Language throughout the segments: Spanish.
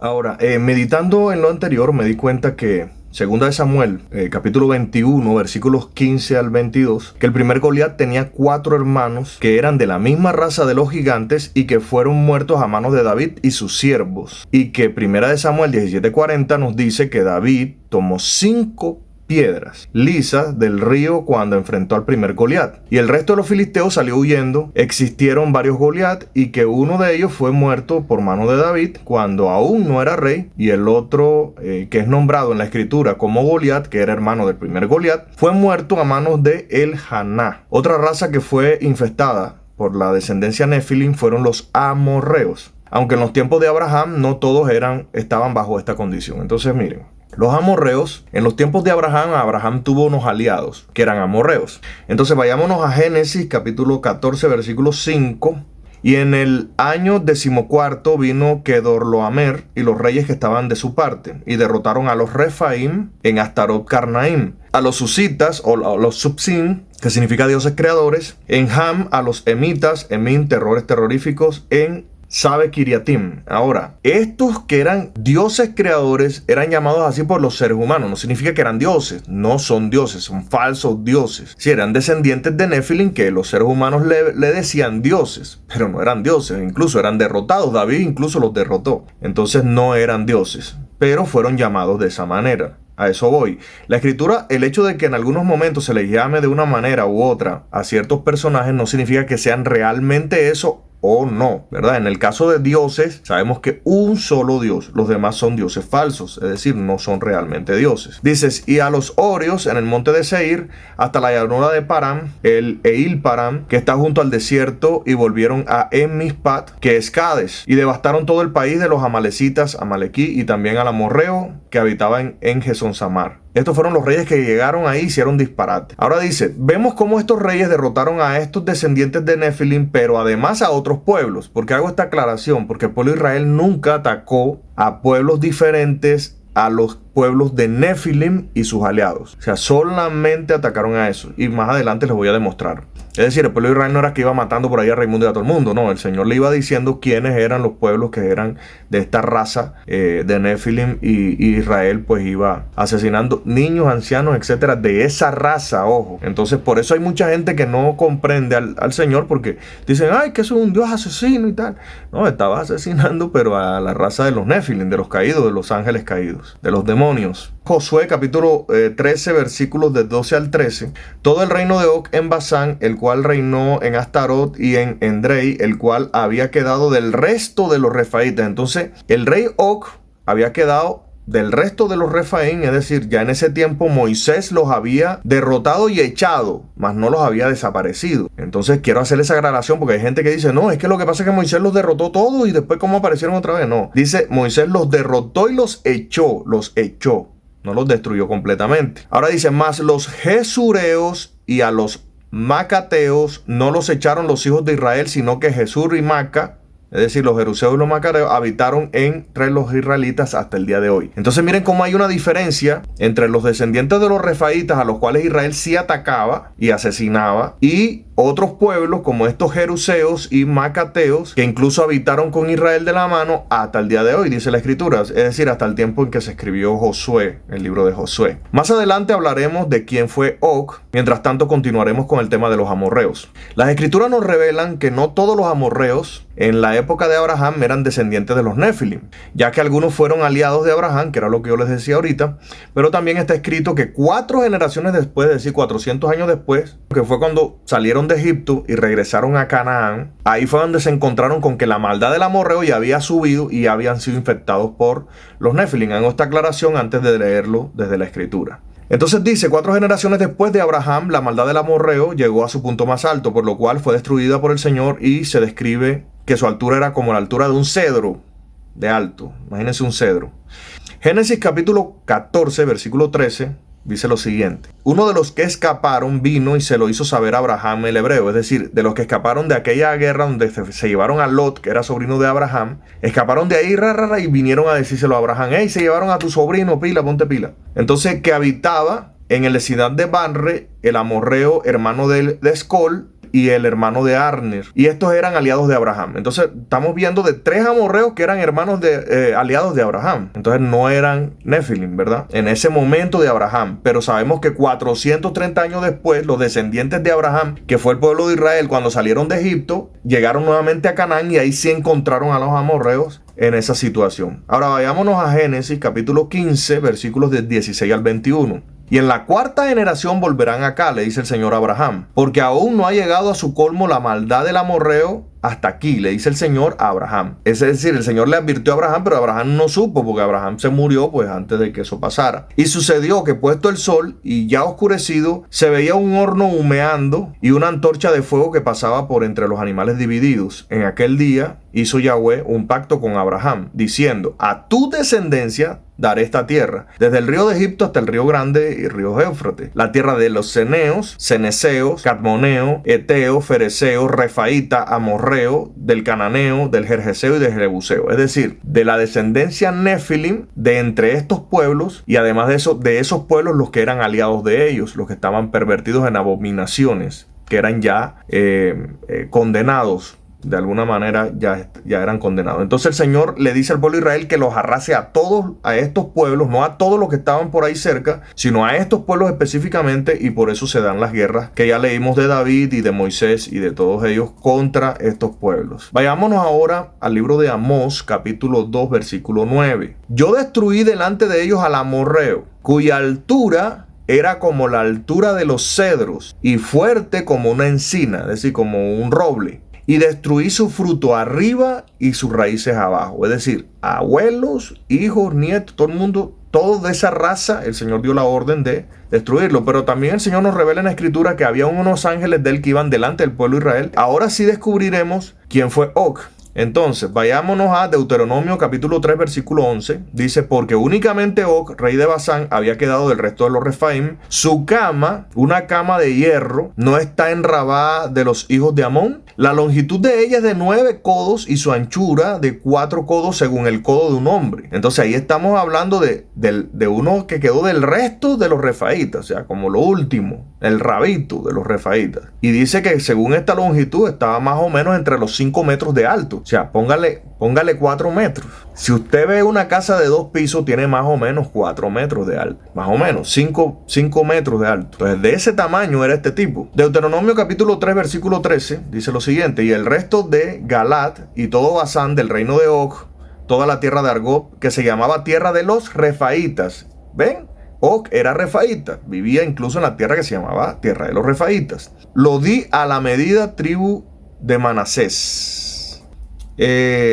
Ahora, meditando en lo anterior, me di cuenta que, segunda de Samuel, capítulo 21, versículos 15 al 22, que el primer Goliat tenía 4 hermanos que eran de la misma raza de los gigantes y que fueron muertos a manos de David y sus siervos. Y que primera de Samuel 17:40 nos dice que David tomó 5 piedras lisas del río cuando enfrentó al primer Goliat. Y el resto de los filisteos salió huyendo. Existieron varios Goliat y que uno de ellos fue muerto por mano de David cuando aún no era rey. Y el otro, que es nombrado en la escritura como Goliat, que era hermano del primer Goliat, fue muerto a manos de El-Haná. Otra raza que fue infestada por la descendencia Nefilim fueron los amorreos. Aunque en los tiempos de Abraham no todos estaban bajo esta condición. Entonces miren, los amorreos, en los tiempos de Abraham tuvo unos aliados que eran amorreos. Entonces vayámonos a Génesis capítulo 14 versículo 5. Y en el año 14 vino Kedorlaomer y los reyes que estaban de su parte, y derrotaron a los Refaim en Astarot Carnaim, a los Susitas o a los Subsim, que significa dioses creadores, en Ham a los Emitas, Emim, terrores terroríficos, en Sabe Kiriatim. Ahora, estos que eran dioses creadores eran llamados así por los seres humanos. No significa que eran dioses, no son dioses, son falsos dioses. Si eran descendientes de Nefilim, que los seres humanos le decían dioses, pero no eran dioses, incluso eran derrotados. David incluso los derrotó. Entonces no eran dioses, pero fueron llamados de esa manera. A eso voy. La escritura, el hecho de que en algunos momentos se les llame de una manera u otra a ciertos personajes no significa que sean realmente eso o no, ¿verdad? En el caso de dioses, sabemos que un solo Dios, los demás son dioses falsos, es decir, no son realmente dioses. Dices, y a los Horios en el monte de Seir, hasta la llanura de Parán, el Eil Parán, que está junto al desierto, y volvieron a En-Mispat, que es Cades, y devastaron todo el país de los amalecitas, Amalequí, y también al amorreo, que habitaba en Gesón Samar. Estos fueron los reyes que llegaron ahí y hicieron disparate. Ahora dice, vemos cómo estos reyes derrotaron a estos descendientes de Nefilim, pero además a otros pueblos. ¿Por qué hago esta aclaración? Porque el pueblo de Israel nunca atacó a pueblos diferentes a los pueblos de Nefilim y sus aliados. O sea, solamente atacaron a eso. Y más adelante les voy a demostrar. Es decir, el pueblo de Israel no era que iba matando por ahí a Raimundo y a todo el mundo. No, el Señor le iba diciendo quiénes eran los pueblos que eran de esta raza de Nefilim. Y Israel pues iba asesinando niños, ancianos, etcétera, de esa raza, ojo. Entonces por eso hay mucha gente que no comprende al Señor, porque dicen, ay, que eso es un Dios asesino y tal. No, estaba asesinando pero a la raza de los Nefilim, de los caídos, de los ángeles caídos, de los demonios. Josué capítulo 13 versículos de 12 al 13. Todo el reino de Og en Basán, el cual reinó en Astarot y en Endrei, el cual había quedado del resto de los refaítas. Entonces el rey Og había quedado del resto de los Refaín, es decir, ya en ese tiempo Moisés los había derrotado y echado, mas no los había desaparecido. Entonces quiero hacer esa aclaración porque hay gente que dice, no, es que lo que pasa es que Moisés los derrotó todos y después cómo aparecieron otra vez. No, dice Moisés los derrotó y los echó, no los destruyó completamente. Ahora dice, más los Gesureos y a los Macateos no los echaron los hijos de Israel, sino que Jesur y Maca, es decir, los jeruseos y los macareos habitaron entre los israelitas hasta el día de hoy. Entonces miren cómo hay una diferencia entre los descendientes de los refaítas, a los cuales Israel sí atacaba y asesinaba, y otros pueblos como estos jeruseos y macateos, que incluso habitaron con Israel de la mano hasta el día de hoy, dice la escritura, es decir, hasta el tiempo en que se escribió Josué, el libro de Josué. Más adelante hablaremos de quién fue Og. Mientras tanto continuaremos con el tema de los amorreos. Las escrituras nos revelan que no todos los amorreos en la época de Abraham eran descendientes de los Nefilim, ya que algunos fueron aliados de Abraham, que era lo que yo les decía ahorita, pero también está escrito que 4 generaciones después, es decir, 400 años después, que fue cuando salieron de Egipto y regresaron a Canaán, ahí fue donde se encontraron con que la maldad del amorreo ya había subido y habían sido infectados por los Nefilim. Hago esta aclaración antes de leerlo desde la escritura. Entonces dice, 4 generaciones después de Abraham, la maldad del amorreo llegó a su punto más alto, por lo cual fue destruida por el Señor y se describe que su altura era como la altura de un cedro de alto. Imagínense un cedro. Génesis capítulo 14, versículo 13, dice lo siguiente. Uno de los que escaparon vino y se lo hizo saber a Abraham el hebreo. Es decir, de los que escaparon de aquella guerra donde se llevaron a Lot, que era sobrino de Abraham, escaparon de ahí y vinieron a decírselo a Abraham. Hey, se llevaron a tu sobrino, pila, ponte pila. Entonces, que habitaba en la ciudad de Banre, el amorreo, hermano de Escol, y el hermano de Arner. Y estos eran aliados de Abraham. Entonces estamos viendo de 3 amorreos que eran hermanos aliados de Abraham. Entonces no eran Nefilim, ¿verdad? En ese momento de Abraham. Pero sabemos que 430 años después, los descendientes de Abraham, que fue el pueblo de Israel, cuando salieron de Egipto, llegaron nuevamente a Canaán y ahí sí encontraron a los amorreos en esa situación. Ahora vayámonos a Génesis capítulo 15, versículos del 16 al 21. Y en la 4ª generación volverán acá, le dice el Señor a Abraham, porque aún no ha llegado a su colmo la maldad del amorreo hasta aquí, le dice el Señor a Abraham. Es decir, el Señor le advirtió a Abraham, pero Abraham no supo, porque Abraham se murió pues antes de que eso pasara. Y sucedió que puesto el sol y ya oscurecido, se veía un horno humeando y una antorcha de fuego que pasaba por entre los animales divididos. En aquel día hizo Yahweh un pacto con Abraham, diciendo: a tu descendencia daré esta tierra, desde el río de Egipto hasta el río grande y río Éufrates, la tierra de los ceneos, ceneseos, cadmoneo, eteo, fereceo, refaíta, amorreo, del cananeo, del jerjeseo y del jebuseo. Es decir, de la descendencia Nefilim, de entre estos pueblos, y además de eso, de esos pueblos los que eran aliados de ellos, los que estaban pervertidos en abominaciones, que eran ya condenados. De alguna manera ya eran condenados. Entonces el Señor le dice al pueblo de Israel que los arrase a todos, a estos pueblos, no a todos los que estaban por ahí cerca, sino a estos pueblos específicamente, y por eso se dan las guerras que ya leímos de David y de Moisés y de todos ellos contra estos pueblos. Vayámonos ahora al libro de Amós, capítulo 2, versículo 9. Yo destruí delante de ellos al amorreo, cuya altura era como la altura de los cedros y fuerte como una encina, es decir, como un roble. Y destruí su fruto arriba y sus raíces abajo. Es decir, abuelos, hijos, nietos, todo el mundo, todos de esa raza, el Señor dio la orden de destruirlo. Pero también el Señor nos revela en la Escritura que había unos ángeles de él que iban delante del pueblo de Israel. Ahora sí descubriremos quién fue Og. Entonces, vayámonos a Deuteronomio capítulo 3, versículo 11. Dice: porque únicamente Og, rey de Basán, había quedado del resto de los Refaim. Su cama, una cama de hierro, no está en Rabá de los hijos de Amón. La longitud de ella es de 9 codos y su anchura de 4 codos según el codo de un hombre. Entonces ahí estamos hablando de uno que quedó del resto de los refaítas, o sea, como lo último, el rabito de los refaítas. Y dice que según esta longitud estaba más o menos entre los 5 metros de alto. O sea, póngale 4 metros. Si usted ve una casa de 2 pisos, tiene más o menos 4 metros de alto. Más o menos 5 metros de alto. Entonces, de ese tamaño era este tipo. Deuteronomio capítulo 3, versículo 13, dice lo siguiente: y el resto de Galat y todo Basán del reino de Og, toda la tierra de Argob, que se llamaba tierra de los refaítas. ¿Ven? Og era refaíta. Vivía incluso en la tierra que se llamaba tierra de los refaítas. Lo di a la medida tribu de Manasés.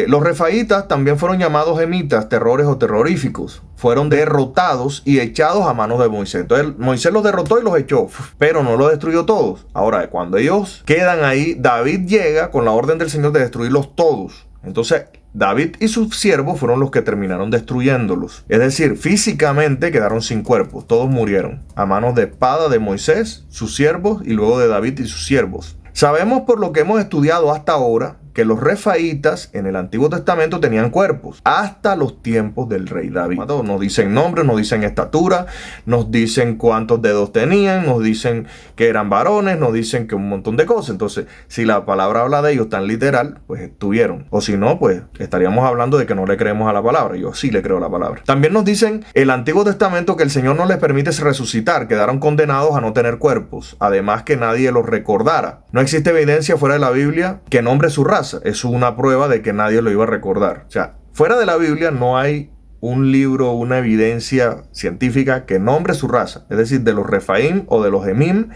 Los refaítas también fueron llamados emitas, terrores o terroríficos. Fueron derrotados y echados a manos de Moisés. Entonces Moisés los derrotó y los echó, pero no los destruyó todos. Ahora, cuando ellos quedan ahí, David llega con la orden del Señor de destruirlos todos. Entonces David y sus siervos fueron los que terminaron destruyéndolos. Es decir, físicamente quedaron sin cuerpo. Todos murieron a manos de espada de Moisés, sus siervos, y luego de David y sus siervos. Sabemos por lo que hemos estudiado hasta ahora que los refaítas en el Antiguo Testamento tenían cuerpos hasta los tiempos del rey David. Nos dicen nombres, nos dicen estatura, nos dicen cuántos dedos tenían, nos dicen que eran varones, nos dicen que un montón de cosas. Entonces, si la palabra habla de ellos tan literal, pues estuvieron. O si no, pues estaríamos hablando de que no le creemos a la palabra. Yo sí le creo a la palabra. También nos dicen el Antiguo Testamento que el Señor no les permite resucitar, quedaron condenados a no tener cuerpos. Además que nadie los recordara. No existe evidencia fuera de la Biblia que nombre su raza. Es una prueba de que nadie lo iba a recordar. O sea, fuera de la Biblia no hay un libro, una evidencia científica que nombre su raza. Es decir, de los Refaim o de los Emim,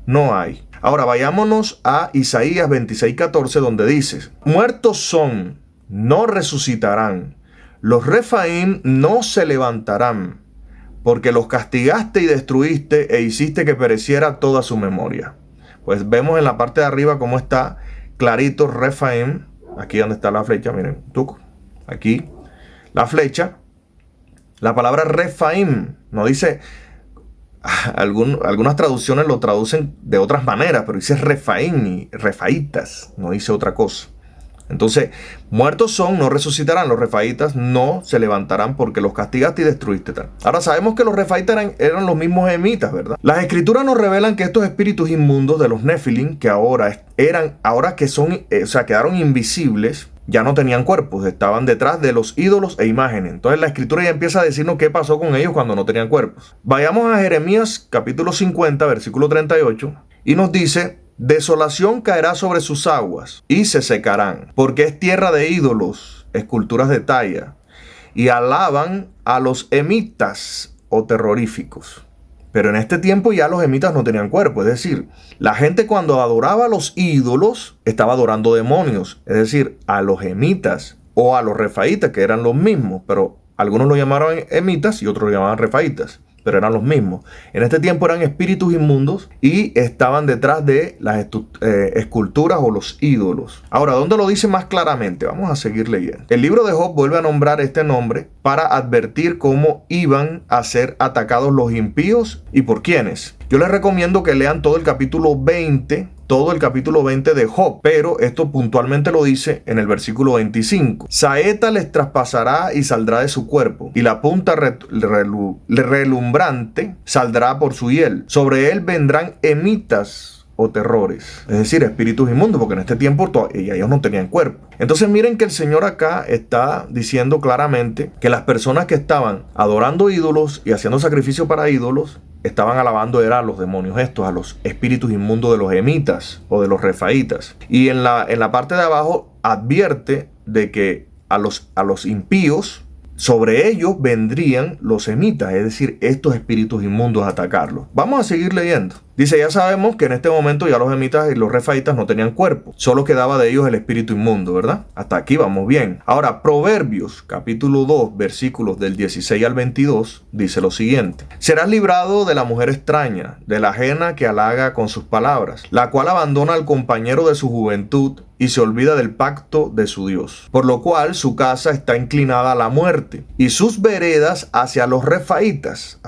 no hay. Ahora vayámonos a Isaías 26:14, donde dice: muertos son, no resucitarán. Los Refaim no se levantarán, porque los castigaste y destruiste e hiciste que pereciera toda su memoria. Pues vemos en la parte de arriba cómo está clarito Refaim, aquí donde está la flecha, miren, aquí la flecha. La palabra Refaim no dice, algunas traducciones lo traducen de otras maneras, pero dice Refaim y Refaítas, no dice otra cosa. Entonces, muertos son, no resucitarán. Los refaítas no se levantarán porque los castigaste y destruiste. Ahora sabemos que los refaítas eran los mismos emitas, ¿verdad? Las escrituras nos revelan que estos espíritus inmundos de los Nefilim, que ahora que son, quedaron invisibles, ya no tenían cuerpos, estaban detrás de los ídolos e imágenes. Entonces la escritura ya empieza a decirnos qué pasó con ellos cuando no tenían cuerpos. Vayamos a Jeremías capítulo 50, versículo 38, y nos dice: desolación caerá sobre sus aguas y se secarán, porque es tierra de ídolos, esculturas de talla, y alaban a los emitas o terroríficos. Pero en este tiempo ya los emitas no tenían cuerpo, es decir, la gente cuando adoraba a los ídolos estaba adorando demonios, es decir, a los emitas o a los refaítas, que eran los mismos, pero algunos lo llamaron emitas y otros lo llamaban refaítas, pero eran los mismos. En este tiempo eran espíritus inmundos y estaban detrás de las esculturas o los ídolos. Ahora, ¿dónde lo dice más claramente? Vamos a seguir leyendo. El libro de Job vuelve a nombrar este nombre para advertir cómo iban a ser atacados los impíos y por quiénes. Yo les recomiendo que lean todo el capítulo 20 de Job, pero esto puntualmente lo dice en el versículo 25. Saeta les traspasará y saldrá de su cuerpo, y la punta relumbrante saldrá por su hiel. Sobre él vendrán emitas o terrores, es decir, espíritus inmundos, porque en este tiempo ellos no tenían cuerpo. Entonces miren que el Señor acá está diciendo claramente que las personas que estaban adorando ídolos y haciendo sacrificio para ídolos estaban alabando a los demonios estos, a los espíritus inmundos de los emitas o de los refaítas. Y en la parte de abajo advierte de que a los impíos, sobre ellos vendrían los emitas, es decir, estos espíritus inmundos a atacarlos. Vamos a seguir leyendo. Dice: ya sabemos que en este momento ya los emitas y los refaítas no tenían cuerpo. Solo quedaba de ellos el espíritu inmundo, ¿verdad? Hasta aquí vamos bien. Ahora, Proverbios, capítulo 2, versículos del 16 al 22, dice lo siguiente: serás librado de la mujer extraña, de la ajena que halaga con sus palabras, la cual abandona al compañero de su juventud y se olvida del pacto de su Dios. Por lo cual su casa está inclinada a la muerte y sus veredas hacia los refaítas,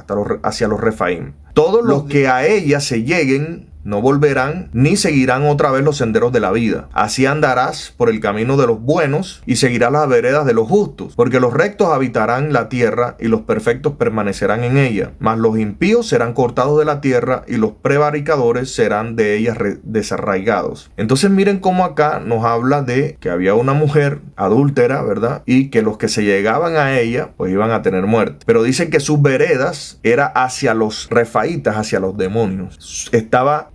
hacia los refaím. Todos los que a ella se lleguen no volverán ni seguirán otra vez los senderos de la vida. Así andarás por el camino de los buenos y seguirás las veredas de los justos, porque los rectos habitarán la tierra y los perfectos permanecerán en ella. Mas los impíos serán cortados de la tierra y los prevaricadores serán de ellas desarraigados. Entonces miren cómo acá nos habla de que había una mujer adúltera, ¿verdad? Y que los que se llegaban a ella pues iban a tener muerte. Pero dicen que sus veredas era hacia los refaítas, hacia los demonios. Estaba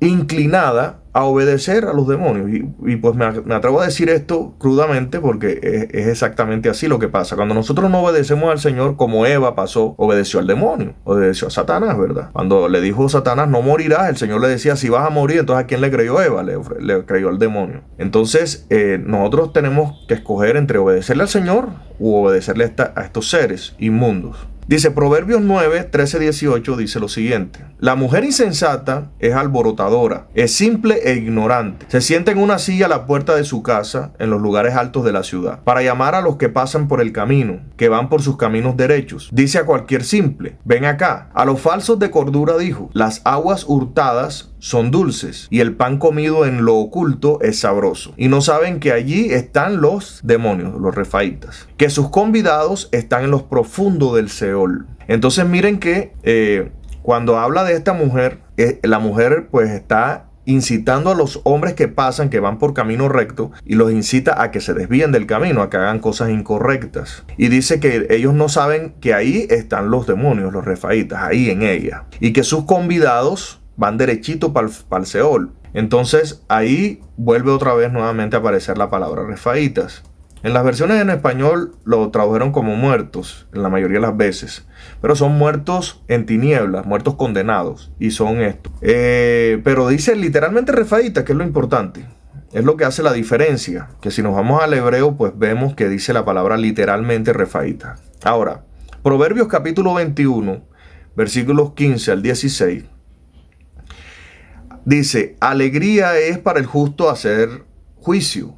inclinada a obedecer a los demonios. Y pues me atrevo a decir esto crudamente porque es exactamente así lo que pasa. Cuando nosotros no obedecemos al Señor, como Eva pasó, obedeció al demonio, obedeció a Satanás, ¿verdad? Cuando le dijo Satanás: no morirás, el Señor le decía: si vas a morir. Entonces, ¿a quién le creyó Eva? Le creyó al demonio. Entonces nosotros tenemos que escoger entre obedecerle al Señor u obedecerle a estos seres inmundos. Dice Proverbios 9, 13, 18, dice lo siguiente: la mujer insensata es alborotadora, es simple e ignorante. Se sienta en una silla a la puerta de su casa, en los lugares altos de la ciudad, para llamar a los que pasan por el camino, que van por sus caminos derechos. Dice a cualquier simple: ven acá. A los falsos de cordura dijo: las aguas hurtadas son dulces, y el pan comido en lo oculto es sabroso. Y no saben que allí están los demonios, los refaítas, que sus convidados están en los profundos del Seol. Entonces miren que cuando habla de esta mujer, la mujer pues está incitando a los hombres que pasan, que van por camino recto, y los incita a que se desvíen del camino, a que hagan cosas incorrectas. Y dice que ellos no saben que ahí están los demonios, los refaítas, ahí en ella, y que sus convidados van derechito para el Seol. Entonces ahí vuelve otra vez nuevamente a aparecer la palabra refaítas. En las versiones en español lo tradujeron como muertos, en la mayoría de las veces. Pero son muertos en tinieblas, muertos condenados. Y son estos. Pero dice literalmente refaítas, que es lo importante. Es lo que hace la diferencia. Que si nos vamos al hebreo, pues vemos que dice la palabra literalmente refaíta. Ahora, Proverbios capítulo 21, versículos 15 al 16. Dice: alegría es para el justo hacer juicio,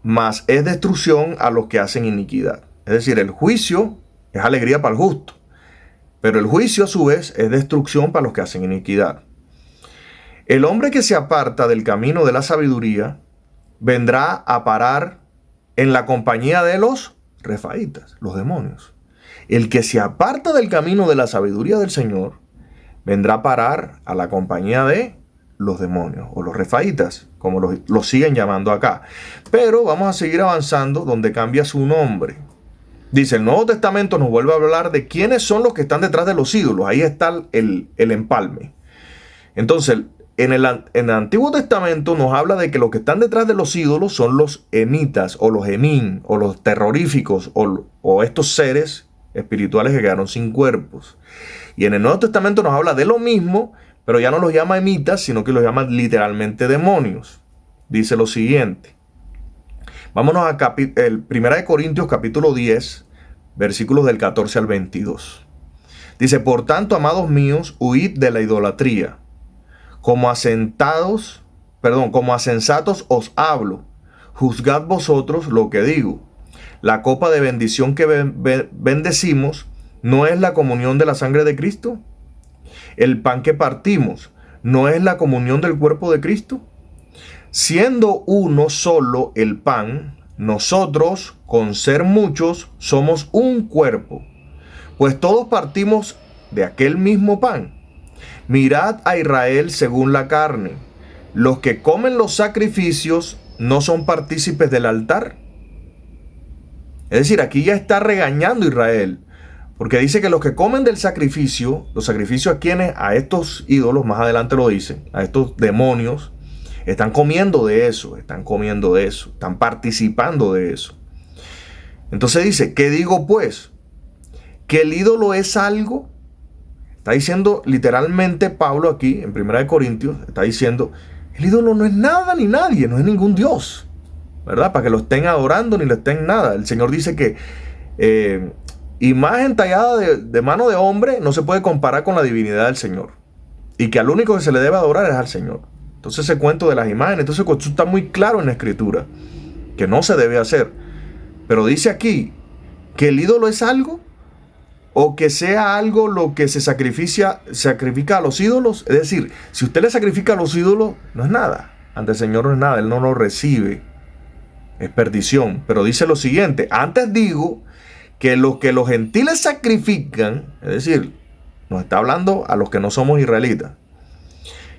mas es destrucción a los que hacen iniquidad. Es decir, el juicio es alegría para el justo, pero el juicio a su vez es destrucción para los que hacen iniquidad. El hombre que se aparta del camino de la sabiduría vendrá a parar en la compañía de los refaítas, los demonios. El que se aparta del camino de la sabiduría del Señor vendrá a parar a la compañía de los demonios o los refaítas, como los siguen llamando acá. Pero vamos a seguir avanzando donde cambia su nombre. Dice, el Nuevo Testamento nos vuelve a hablar de quiénes son los que están detrás de los ídolos. Ahí está el empalme. Entonces, en el Antiguo Testamento nos habla de que los que están detrás de los ídolos son los emitas o los emín o los terroríficos o estos seres espirituales que quedaron sin cuerpos. Y en el Nuevo Testamento nos habla de lo mismo, pero ya no los llama emitas, sino que los llama literalmente demonios. Dice lo siguiente. Vámonos a 1 Corintios capítulo 10, versículos del 14 al 22. Dice, por tanto, amados míos, huid de la idolatría. Como a sensatos os hablo, juzgad vosotros lo que digo. La copa de bendición que bendecimos, ¿no es la comunión de la sangre de Cristo? El pan que partimos, ¿no es la comunión del cuerpo de Cristo? Siendo uno solo el pan, nosotros, con ser muchos, somos un cuerpo, pues todos partimos de aquel mismo pan. Mirad a Israel según la carne. Los que comen los sacrificios no son partícipes del altar. Es decir, aquí ya está regañando Israel, porque dice que los que comen del sacrificio, los sacrificios a quienes, a estos ídolos, más adelante lo dice, a estos demonios, están comiendo de eso, están participando de eso. Entonces dice, ¿qué digo pues? ¿Que el ídolo es algo? Está diciendo literalmente Pablo aquí, en 1 Corintios, está diciendo, el ídolo no es nada ni nadie, no es ningún Dios, ¿verdad? Para que lo estén adorando ni lo estén nada. El Señor dice que imagen tallada de mano de hombre no se puede comparar con la divinidad del Señor. Y que al único que se le debe adorar es al Señor. Entonces ese cuento de las imágenes, entonces esto está muy claro en la Escritura, que no se debe hacer. Pero dice aquí que el ídolo es algo, o que sea algo lo que se sacrifica a los ídolos. Es decir, si usted le sacrifica a los ídolos, no es nada. Ante el Señor no es nada, Él no lo recibe. Es perdición. Pero dice lo siguiente, antes digo que los gentiles sacrifican, es decir, nos está hablando a los que no somos israelitas,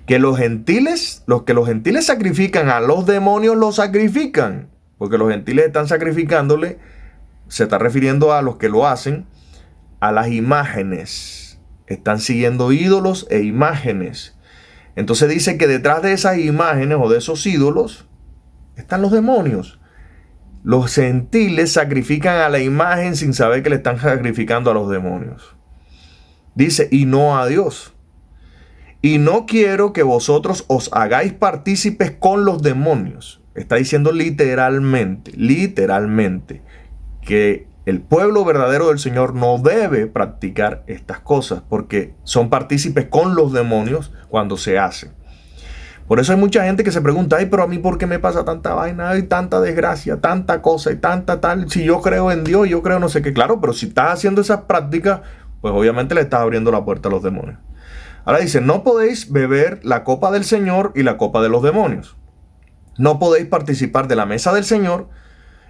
que los que los gentiles sacrifican a los demonios, los sacrifican. Porque los gentiles están sacrificándole, se está refiriendo a los que lo hacen, a las imágenes. Están siguiendo ídolos e imágenes. Entonces dice que detrás de esas imágenes o de esos ídolos están los demonios. Los gentiles sacrifican a la imagen sin saber que le están sacrificando a los demonios. Dice, y no a Dios. Y no quiero que vosotros os hagáis partícipes con los demonios. Está diciendo literalmente, que el pueblo verdadero del Señor no debe practicar estas cosas, porque son partícipes con los demonios cuando se hace. Por eso hay mucha gente que se pregunta, ay, pero a mí ¿por qué me pasa tanta vaina y tanta desgracia, tanta cosa y tanta tal? Si yo creo en Dios, yo creo no sé qué. Claro, pero si estás haciendo esas prácticas, pues obviamente le estás abriendo la puerta a los demonios. Ahora dice, no podéis beber la copa del Señor y la copa de los demonios. No podéis participar de la mesa del Señor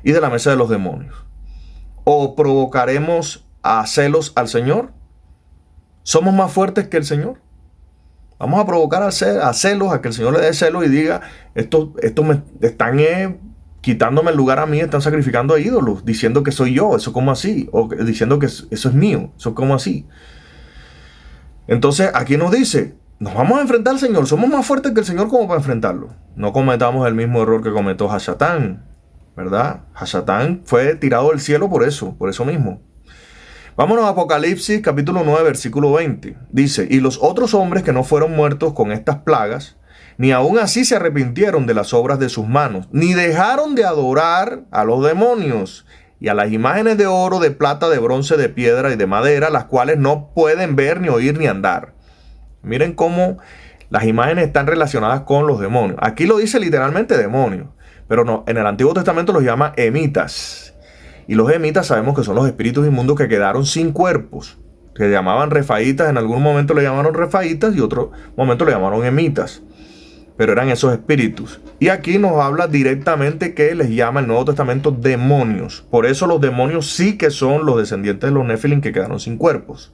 y de la mesa de los demonios. ¿O provocaremos a celos al Señor? ¿Somos más fuertes que el Señor? Vamos a provocar a celos, a que el Señor le dé celos y diga, esto me están quitándome el lugar a mí, están sacrificando a ídolos, diciendo que soy yo, eso como así, o diciendo que eso es mío, eso como así. Entonces aquí nos dice, nos vamos a enfrentar al Señor, somos más fuertes que el Señor como para enfrentarlo. No cometamos el mismo error que cometió Hasatán, ¿verdad? Hasatán fue tirado del cielo por eso mismo. Vámonos a Apocalipsis capítulo 9 versículo 20. Dice, y los otros hombres que no fueron muertos con estas plagas, ni aún así se arrepintieron de las obras de sus manos, ni dejaron de adorar a los demonios y a las imágenes de oro, de plata, de bronce, de piedra y de madera, las cuales no pueden ver, ni oír, ni andar. Miren cómo las imágenes están relacionadas con los demonios. Aquí lo dice literalmente demonios, pero no, en el Antiguo Testamento los llama emitas. Y los emitas sabemos que son los espíritus inmundos que quedaron sin cuerpos, que llamaban refaítas, en algún momento le llamaron refaítas y otro momento le llamaron emitas. pero eran esos espíritus. Y aquí nos habla directamente que les llama el Nuevo Testamento demonios. Por eso los demonios sí que son los descendientes de los Nefilim que quedaron sin cuerpos.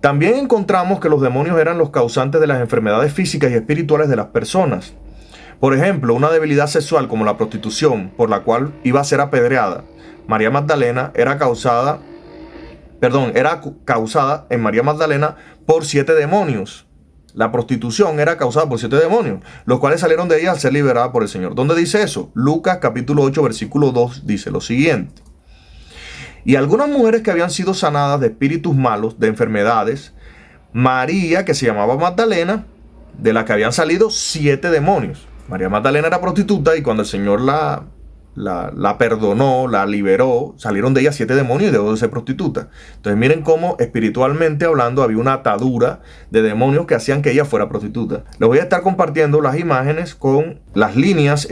También encontramos que los demonios eran los causantes de las enfermedades físicas y espirituales de las personas. Por ejemplo, una debilidad sexual como la prostitución, por la cual iba a ser apedreada María Magdalena, era causada en María Magdalena por 7 demonios. La prostitución era causada por 7 demonios, los cuales salieron de ella al ser liberada por el Señor. ¿Dónde dice eso? Lucas capítulo 8, versículo 2 dice lo siguiente. Y algunas mujeres que habían sido sanadas de espíritus malos, de enfermedades, María, que se llamaba Magdalena, de la que habían salido 7 demonios. María Magdalena era prostituta y cuando el Señor la perdonó, la liberó, salieron de ella 7 demonios y dejó de ser prostituta. Entonces miren cómo espiritualmente hablando había una atadura de demonios que hacían que ella fuera prostituta. Les voy a estar compartiendo las imágenes con las líneas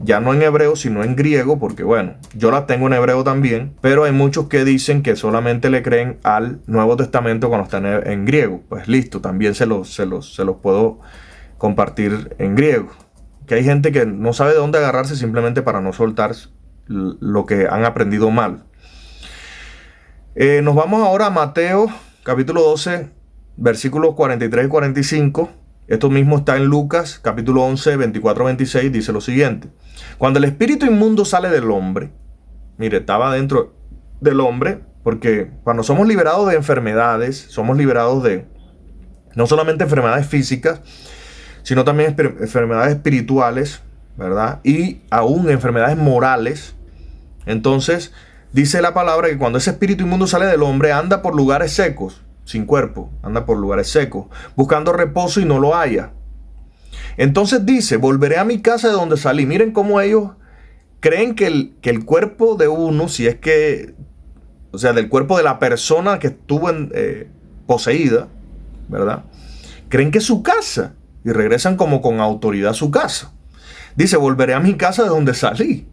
ya no en hebreo sino en griego, porque bueno, yo las tengo en hebreo también, pero hay muchos que dicen que solamente le creen al Nuevo Testamento cuando está en griego. Pues listo, también se los puedo compartir en griego. Que hay gente que no sabe de dónde agarrarse simplemente para no soltar lo que han aprendido mal. Nos vamos ahora a Mateo, capítulo 12, versículos 43 y 45. Esto mismo está en Lucas, capítulo 11, 24-26. Dice lo siguiente. Cuando el espíritu inmundo sale del hombre, mire, estaba dentro del hombre, porque cuando somos liberados de enfermedades, somos liberados de no solamente enfermedades físicas, sino también enfermedades espirituales, ¿verdad? Y aún enfermedades morales. Entonces, dice la palabra que cuando ese espíritu inmundo sale del hombre, anda por lugares secos, sin cuerpo, anda por lugares secos, buscando reposo y no lo halla. Entonces dice, volveré a mi casa de donde salí. Miren cómo ellos creen que el cuerpo de uno, si es que, o sea, del cuerpo de la persona que estuvo poseída, ¿verdad? Creen que es su casa. Y regresan como con autoridad a su casa. Dice, volveré a mi casa de donde salí.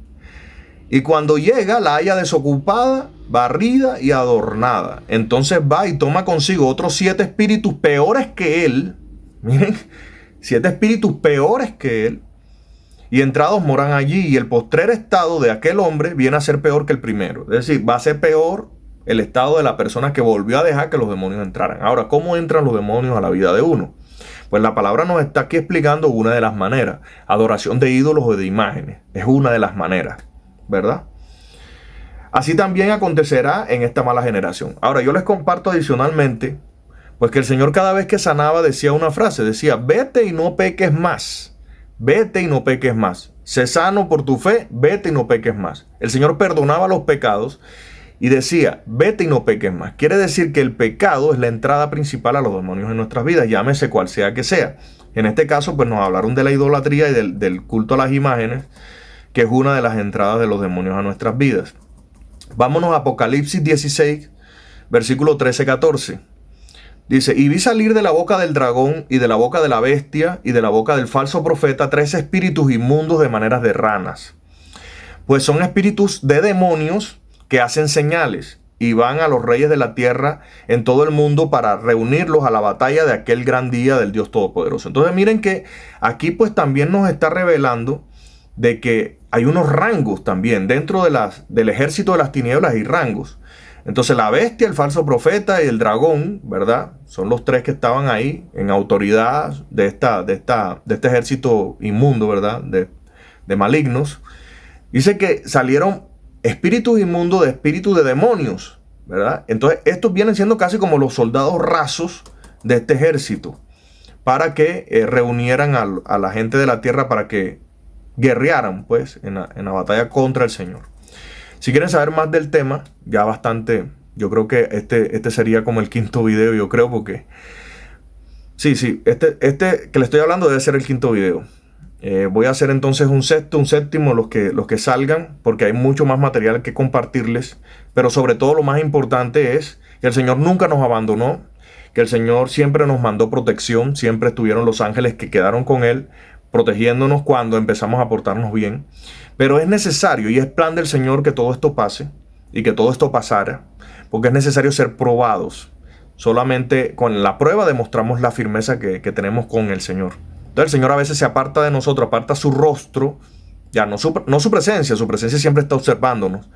Y cuando llega, la halla desocupada, barrida y adornada. Entonces va y toma consigo otros 7 espíritus peores que él. Miren, 7 espíritus peores que él. Y entrados moran allí. Y el postrer estado de aquel hombre viene a ser peor que el primero. Es decir, va a ser peor el estado de la persona que volvió a dejar que los demonios entraran. Ahora, ¿cómo entran los demonios a la vida de uno? Pues la palabra nos está aquí explicando una de las maneras. Adoración de ídolos o de imágenes. Es una de las maneras, ¿verdad? Así también acontecerá en esta mala generación. Ahora, yo les comparto adicionalmente, pues que el Señor cada vez que sanaba decía una frase. Decía, vete y no peques más. Vete y no peques más. Sé sano por tu fe, vete y no peques más. El Señor perdonaba los pecados y decía, vete y no peques más. Quiere decir que el pecado es la entrada principal a los demonios en nuestras vidas, llámese cual sea que sea. En este caso, pues nos hablaron de la idolatría y del culto a las imágenes, que es una de las entradas de los demonios a nuestras vidas. Vámonos a Apocalipsis 16, versículo 13-14. Dice, y vi salir de la boca del dragón y de la boca de la bestia y de la boca del falso profeta 3 espíritus inmundos de maneras de ranas. Pues son espíritus de demonios que hacen señales y van a los reyes de la tierra en todo el mundo para reunirlos a la batalla de aquel gran día del Dios Todopoderoso. Entonces miren que aquí pues también nos está revelando de que hay unos rangos también dentro del ejército de las tinieblas, hay rangos. Entonces la bestia, el falso profeta y el dragón, ¿verdad? Son los 3 que estaban ahí en autoridad de este ejército inmundo, ¿verdad? De malignos. Dice que salieron espíritus inmundos de espíritus de demonios, ¿verdad? Entonces estos vienen siendo casi como los soldados rasos de este ejército para que reunieran a la gente de la tierra para que guerrearan pues en la batalla contra el Señor. Si quieren saber más del tema, ya bastante, yo creo que este sería como el 5.º video, yo creo, porque sí, este que le estoy hablando debe ser el 5.º video. Voy a hacer entonces un séptimo, los que salgan, porque hay mucho más material que compartirles, pero sobre todo lo más importante es que el Señor nunca nos abandonó, que el Señor siempre nos mandó protección, siempre estuvieron los ángeles que quedaron con Él, protegiéndonos cuando empezamos a portarnos bien. Pero es necesario y es plan del Señor que todo esto pase y que todo esto pasara, porque es necesario ser probados. Solamente con la prueba demostramos la firmeza que tenemos con el Señor. Entonces el Señor a veces se aparta de nosotros, aparta su rostro, ya no su presencia, su presencia siempre está observándonos,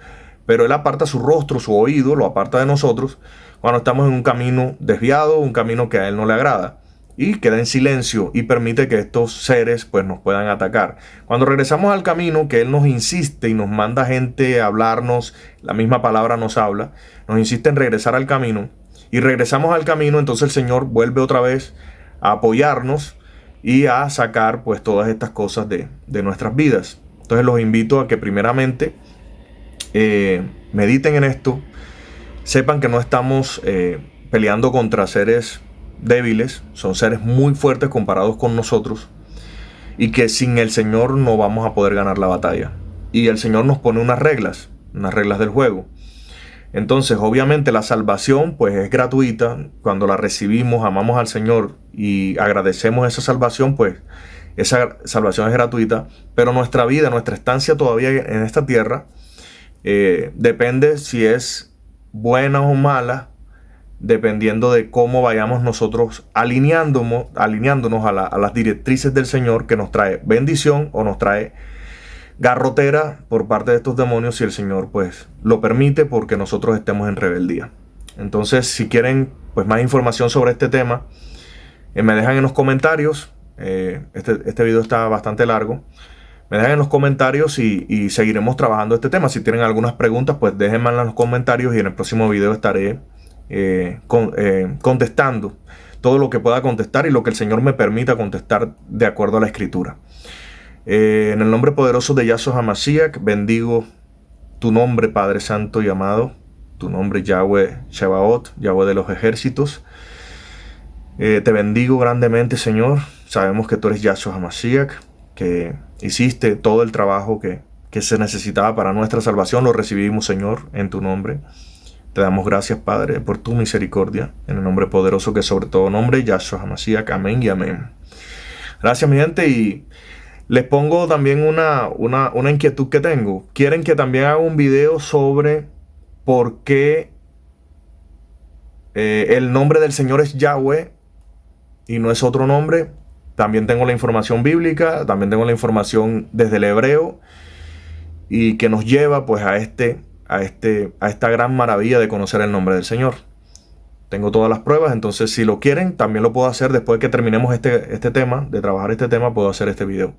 pero Él aparta su rostro, su oído, lo aparta de nosotros cuando estamos en un camino desviado, un camino que a Él no le agrada, y queda en silencio y permite que estos seres pues nos puedan atacar. Cuando regresamos al camino, que Él nos insiste y nos manda gente a hablarnos, la misma palabra nos habla, nos insiste en regresar al camino, y regresamos al camino, entonces el Señor vuelve otra vez a apoyarnos y a sacar pues todas estas cosas de nuestras vidas. Entonces los invito a que primeramente mediten en esto, sepan que no estamos peleando contra seres débiles, son seres muy fuertes comparados con nosotros, y que sin el Señor no vamos a poder ganar la batalla. Y el Señor nos pone unas reglas del juego. Entonces, obviamente la salvación pues es gratuita. Cuando la recibimos, amamos al Señor y agradecemos esa salvación, pues esa salvación es gratuita. Pero nuestra vida, nuestra estancia todavía en esta tierra, depende si es buena o mala, dependiendo de cómo vayamos nosotros alineándonos a las directrices del Señor, que nos trae bendición o nos trae garrotera por parte de estos demonios, si el Señor pues lo permite, porque nosotros estemos en rebeldía. Entonces, si quieren pues más información sobre este tema, me dejan en los comentarios. Este video está bastante largo. Me dejan en los comentarios y seguiremos trabajando este tema. Si tienen algunas preguntas, pues déjenme en los comentarios y en el próximo video estaré contestando todo lo que pueda contestar y lo que el Señor me permita contestar de acuerdo a la Escritura. En el nombre poderoso de Yahshua HaMashiach, bendigo tu nombre, Padre Santo y amado, tu nombre Yahweh Shebaot, Yahweh de los ejércitos. Te bendigo grandemente, Señor. Sabemos que tú eres Yahshua HaMashiach, que hiciste todo el trabajo que se necesitaba para nuestra salvación. Lo recibimos, Señor, en tu nombre. Te damos gracias, Padre, por tu misericordia, en el nombre poderoso que sobre todo nombre, Yahshua HaMashiach. Amén y amén. Gracias, mi gente, y les pongo también una inquietud que tengo. ¿Quieren que también haga un video sobre por qué el nombre del Señor es Yahweh y no es otro nombre? También tengo la información bíblica, también tengo la información desde el hebreo, y que nos lleva pues a esta gran maravilla de conocer el nombre del Señor. Tengo todas las pruebas, entonces si lo quieren, también lo puedo hacer después de que terminemos este tema, de trabajar este tema, puedo hacer este video.